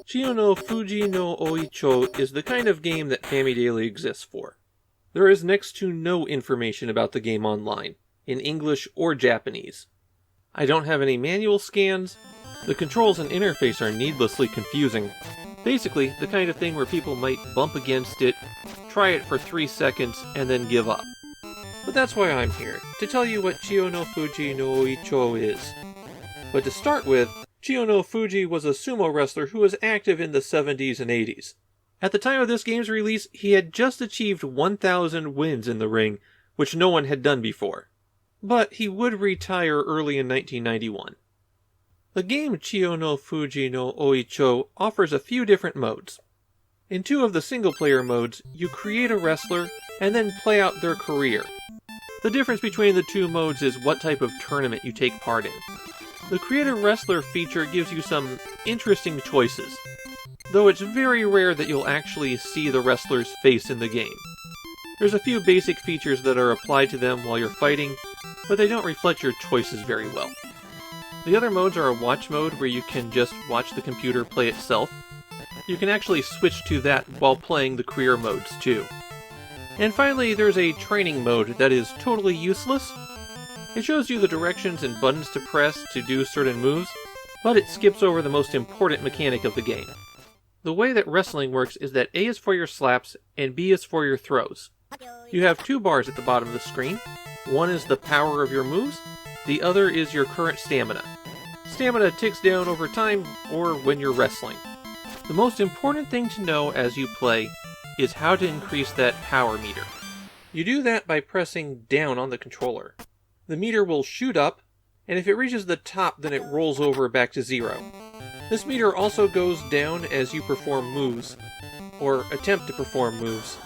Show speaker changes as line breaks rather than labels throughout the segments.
Chiyonofuji no Ooichou is the kind of game that Famidaily exists for. There is next to no information about the game online, in English or Japanese. I don't have any manual scans. The controls and interface are needlessly confusing. Basically, the kind of thing where people might bump against it, try it for 3 seconds, and then give up. But that's why I'm here, to tell you what Chiyonofuji no Ooichou is. But to start with, Chiyonofuji was a sumo wrestler who was active in the 70s and 80s. At the time of this game's release, he had just achieved 1,000 wins in the ring, which no one had done before. But he would retire early in 1991. The game Chiyonofuji no Ooichou offers a few different modes. In 2 of the single-player modes, you create a wrestler and then play out their career. The difference between the 2 modes is what type of tournament you take part in. The Create a Wrestler feature gives you some interesting choices, though it's very rare that you'll actually see the wrestler's face in the game. There's a few basic features that are applied to them while you're fighting, but they don't reflect your choices very well. The other modes are a watch mode where you can just watch the computer play itself. You can actually switch to that while playing the career modes too. And finally, there's a training mode that is totally useless. It shows you the directions and buttons to press to do certain moves, but it skips over the most important mechanic of the game. The way that wrestling works is that A is for your slaps and B is for your throws. You have 2 bars at the bottom of the screen. One is the power of your moves, the other is your current stamina. Stamina ticks down over time or when you're wrestling. The most important thing to know as you play is how to increase that power meter. You do that by pressing down on the controller. The meter will shoot up, and if it reaches the top, then it rolls over back to 0. This meter also goes down as you perform moves, or attempt to perform moves.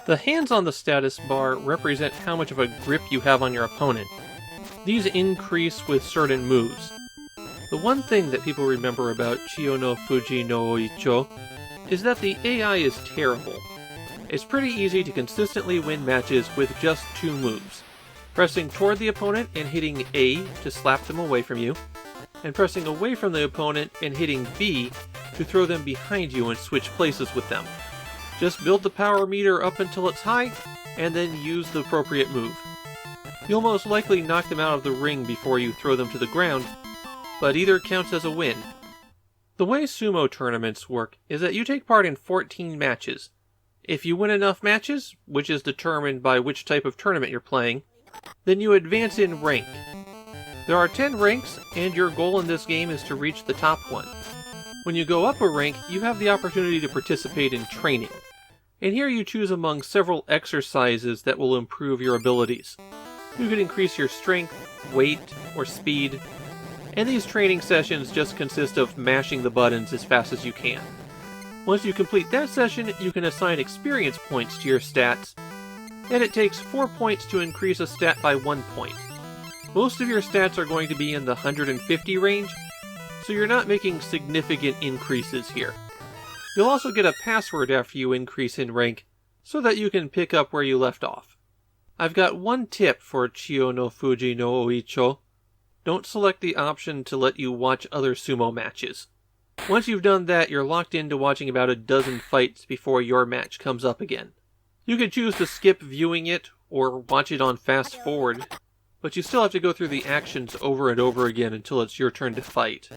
The hands on the status bar represent how much of a grip you have on your opponent. These increase with certain moves. The one thing that people remember about Chiyonofuji no Ooichou is that the AI is terrible. It's pretty easy to consistently win matches with just 2 moves. Pressing toward the opponent and hitting A to slap them away from you, and pressing away from the opponent and hitting B to throw them behind you and switch places with them. Just build the power meter up until it's high, and then use the appropriate move. You'll most likely knock them out of the ring before you throw them to the ground, but either counts as a win. The way sumo tournaments work is that you take part in 14 matches. If you win enough matches, which is determined by which type of tournament you're playing, then you advance in rank. There are 10 ranks, and your goal in this game is to reach the top one. When you go up a rank, you have the opportunity to participate in training. And here you choose among several exercises that will improve your abilities. You can increase your strength, weight, or speed, and these training sessions just consist of mashing the buttons as fast as you can. Once you complete that session, you can assign experience points to your stats, and it takes 4 points to increase a stat by 1 point. Most of your stats are going to be in the 150 range, so you're not making significant increases here. You'll also get a password after you increase in rank, so that you can pick up where you left off. I've got one tip for Chiyonofuji no Ooichou. Don't select the option to let you watch other sumo matches. Once you've done that, you're locked into watching about a dozen fights before your match comes up again. You can choose to skip viewing it, or watch it on fast forward, but you still have to go through the actions over and over again until it's your turn to fight.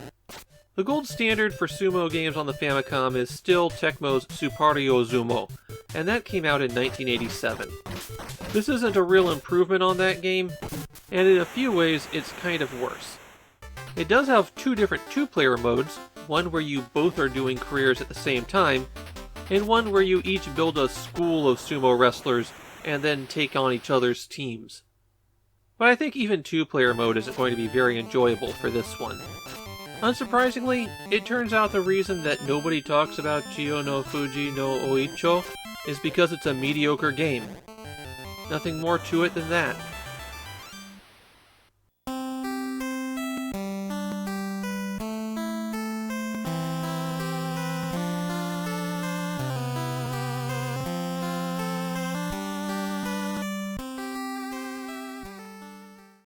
The gold standard for sumo games on the Famicom is still Tecmo's Super-Ryo Sumo, and that came out in 1987. This isn't a real improvement on that game, and in a few ways it's kind of worse. It does have 2 different 2-player modes, one where you both are doing careers at the same time, and one where you each build a school of sumo wrestlers and then take on each other's teams. But I think even 2-player mode isn't going to be very enjoyable for this one. Unsurprisingly, it turns out the reason that nobody talks about Chiyonofuji no Ooichou is because it's a mediocre game. Nothing more to it than that.